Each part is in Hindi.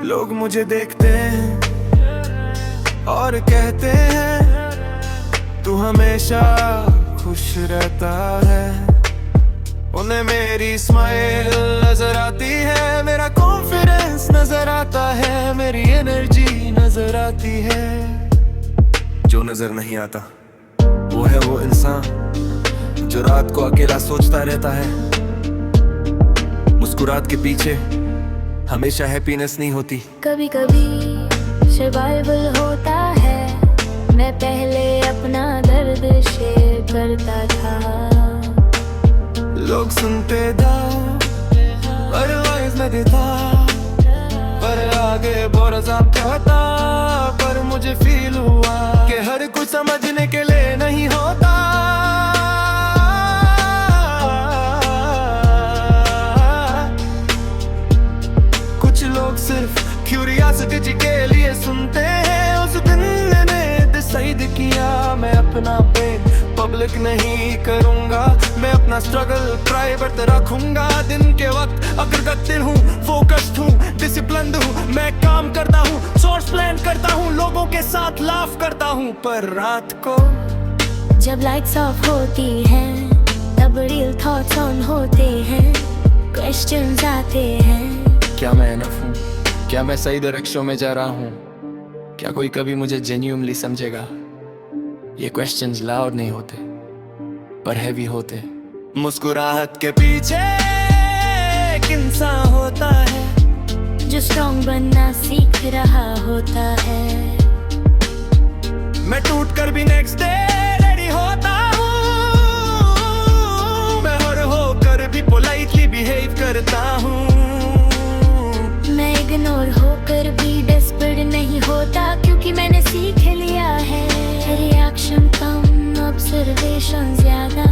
लोग मुझे देखते हैं और कहते हैं तू हमेशा खुश रहता है। उन्हें मेरी स्माइल नजर आती है, मेरा कॉन्फिडेंस नजर आता है, मेरी एनर्जी नजर आती है। जो नजर नहीं आता वो है वो इंसान जो रात को अकेला सोचता रहता है। मुस्कुराहट के पीछे हमेशा हैप्पीनेस नहीं होती। कभी कभी सर्वाइवल होता है। मैं पहले अपना दर्द शेयर करता था। लोग सुनते था पर वॉइस न देता, पर आगे भरोसा कहता। पर मुझे फील हुआ कि हर कुछ समझने के लिए नहीं होता। कुछ लोग सिर्फ क्यूरियोसिटी के लिए सुनते हैं। उस दिन मैंने डिसाइड किया मैं अपना पेन पब्लिक नहीं करूंगा। मैं अपना स्ट्रगल प्राइवेट रखूंगा। दिन के वक्त अग्रगतिल हूँ, फोकस्ड हूँ, डिसिप्लिन्ड हूँ। मैं काम करता हूँ, सोर्स प्लान करता हूँ, लोगों के साथ लाफ करता हूँ। पर रात को जब लाइट्स ऑफ होती हैं तब रियल थॉट्स ऑन होते हैं। क्वेश्चंस आते हैं, क्या मैं एनफ हूँ? क्या मैं सही डायरेक्शन में जा रहा हूँ? क्या कोई कभी मुझे जेन्युइनली समझेगा? ये क्वेश्चंस लाउड नहीं होते पर हैवी होते। मुस्कुराहट के पीछे एक इंसान होता है जो स्ट्रॉन्ग बनना सीख रहा होता है। मैं टूट कर भी नेक्स्ट डे रेडी होता हूँ। मैं हर होकर भी पोलाइटली बिहेव करता हूँ। मैं इग्नोर होकर भी डेस्परेट नहीं होता, क्योंकि मैंने सीख लिया है रिएक्शन कम ऑब्जर्वेशन ज्यादा।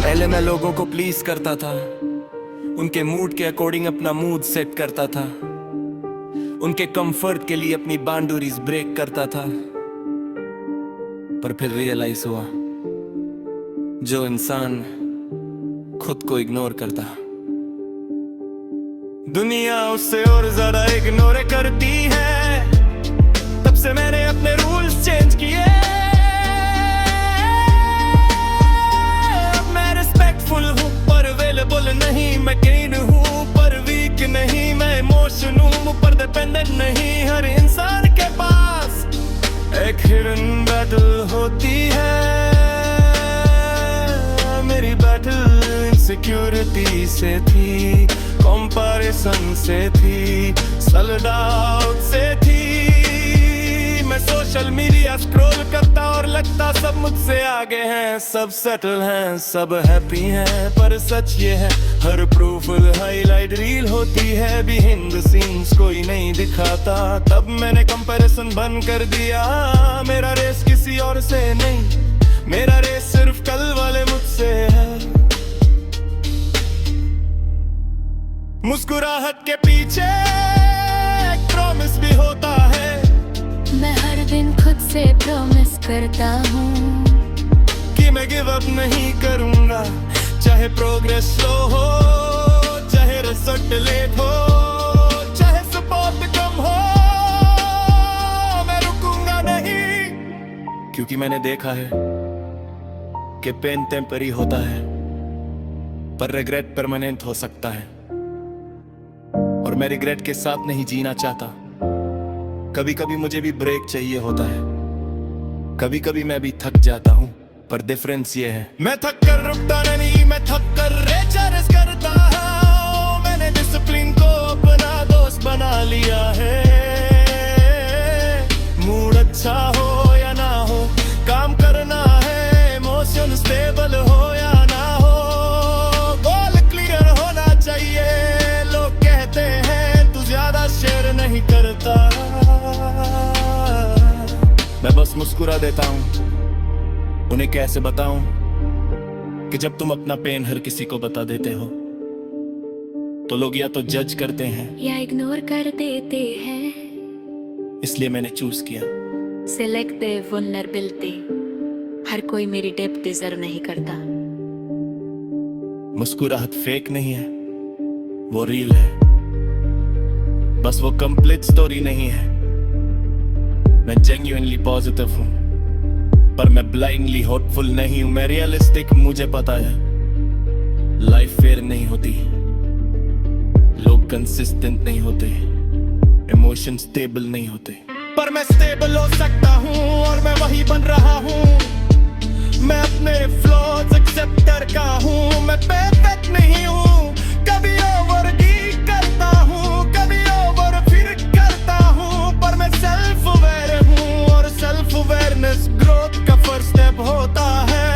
पहले मैं लोगों को प्लीज करता था, उनके मूड के अकॉर्डिंग अपना मूड सेट करता था, उनके कंफर्ट के लिए अपनी बाउंड्रीज ब्रेक करता था। पर फिर रियलाइज हुआ जो इंसान खुद को इग्नोर करता दुनिया उससे और ज्यादा इग्नोर करती है। तब से मैंने अपने रूल्स चेंज किए। अब मैं रिस्पेक्टफुल हूँ पर अवेलेबल नहीं। मैं गेन हूँ पर वीक नहीं। मैं इमोशन हूँ पर डिपेंडेंट नहीं। हर इंसान के पास एक हिडन बैटल होती है। मेरी बैटल इनसिक्योरिटी से थी, कंपैरिजन से थी, सेल्फ डाउट से थी। मैं सोशल मीडिया स्क्रॉल करता और लगता सब मुझसे आगे हैं, सब सेटल हैं, सब हैप्पी हैं। पर सच ये है हर प्रूफ हाईलाइट रील होती है, बिहाइंड द सीन्स कोई नहीं दिखाता। तब मैंने कंपैरिजन बंद कर दिया। मेरा रेस किसी और से नहीं, मेरा रेस सिर्फ कल वाले मुझसे है। मुस्कुराहट के पीछे एक प्रॉमिस भी होता है। मैं हर दिन खुद से प्रॉमिस करता हूँ कि मैं गिव अप नहीं करूँगा, चाहे प्रोग्रेस स्लो हो, चाहे रिजल्ट लेट हो, चाहे सपोर्ट कम हो। मैं रुकूंगा नहीं, क्योंकि मैंने देखा है कि पेन टेम्पररी होता है पर रिग्रेट परमानेंट हो सकता है। और मैं रिग्रेट के साथ नहीं जीना चाहता। कभी कभी मुझे भी ब्रेक चाहिए होता है। कभी कभी मैं भी थक जाता हूँ पर डिफरेंस ये है मैं थक कर रुकता नहीं, मैं थक कर रेचर्स करता हूँ। मैंने डिसिप्लिन को अपना दोस्त बना लिया है। मूड अच्छा हो या ना हो, काम करना है, इमोशन स्टेबल हो या ना हो, गोल क्लियर होना चाहिए। लोग कहते हैं तू ज्यादा शेयर नहीं करता, मैं बस मुस्कुरा देता हूँ। उन्हें कैसे बताऊं कि जब तुम अपना पेन हर किसी को बता देते हो तो लोग या तो जज करते हैं या इग्नोर कर देते हैं। इसलिए मैंने चूज किया सिलेक्टिव वल्नरेबिलिटी। हर कोई मेरी डेप्थ डिजर्व नहीं करता। मुस्कुराहट फेक नहीं है, वो रियल है। बस वो कंप्लीट स्टोरी नहीं है। मैं जेन्युइनली पॉजिटिव हूँ, पर मैं ब्लाइंडली होपफुल नहीं हूँ। मैं रियलिस्टिक, मुझे पता है लाइफ फेयर नहीं होती, लोग कंसिस्टेंट नहीं होते, इमोशन स्टेबल नहीं होते। पर मैं स्टेबल हो सकता हूँ और मैं वही बन रहा हूँ। मैं अपने फ्लॉज एक्सेप्ट करता हूँ। मैं परफेक्ट नहीं हूँ, कभी ओवर करता हूँ, कभी ओवर फिर करता हूँ, पर मैं सेल्फ अवेयर हूँ और सेल्फ अवेयरनेस ग्रोथ का फर्स्ट स्टेप होता है।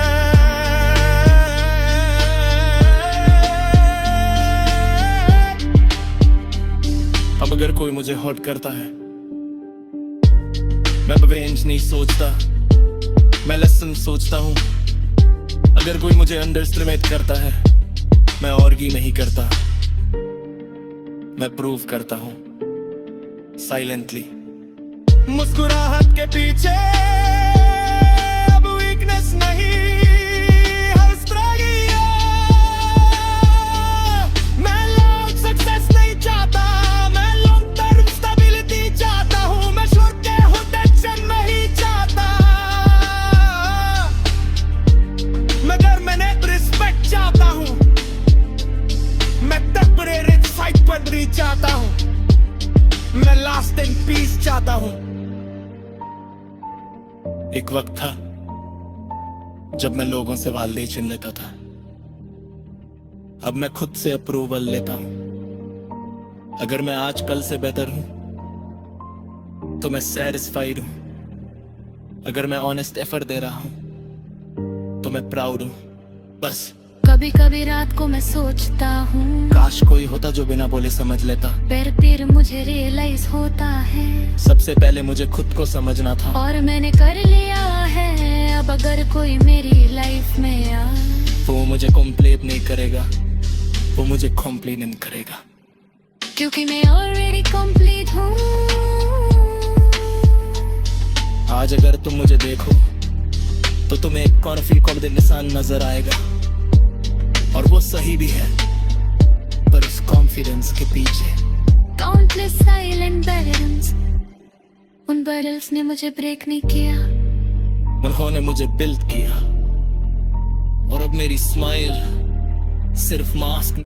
अब अगर कोई मुझे हर्ट करता है, मैं रिवेंज नहीं सोचता, मैं लेसन सोचता हूँ। अगर कोई मुझे अंडरएस्टिमेट करता है, मैं आर्ग्यू नहीं करता, मैं प्रूव करता हूँ साइलेंटली। मुस्कुराहट के पीछे अब वीकनेस नहीं, हर स्ट्रगल मैं लॉन्ग सक्सेस नहीं चाहता, मैं लॉन्ग टर्म स्टेबिलिटी चाहता हूँ। मैं श्योर के हूँ टेंशन नहीं चाहता, मगर मैंने रिस्पेक्ट चाहता हूँ। मैं टेम्परेरी साइकोलॉजी चाहता हूँ, मैं लास्टिंग पीस चाहता हूँ। एक वक्त था जब मैं लोगों से वैलिडेशन लेता था, अब मैं खुद से अप्रूवल लेता हूँ। अगर मैं आज कल से बेहतर हूँ तो मैं सैटिस्फाइड हूँ। अगर मैं ऑनेस्ट एफर्ट दे रहा हूँ तो मैं प्राउड हूँ। बस कभी कभी रात को मैं सोचता हूँ, काश कोई होता जो बिना बोले समझ लेता। फिर मुझे रियलाइज होता है सबसे पहले मुझे खुद को समझना था, और मैंने कर लिया है। अब अगर कोई मेरी लाइफ में आए, वो मुझे कंप्लीट नहीं करेगा, वो मुझे कॉम्प्लीमेंट करेगा, क्योंकि मैं ऑलरेडी कंप्लीट हूँ। आज अगर तुम मुझे देखो तो तुम्हें एक कॉन्फिडेंट इंसान नजर आएगा, और वो सही भी है, पर उस कॉन्फिडेंस के पीछे काउंटलेस साइलेंट बैटल्स, उन बैटल्स ने मुझे ब्रेक नहीं किया, उन्होंने मुझे बिल्ड किया। और अब मेरी स्माइल सिर्फ मास्क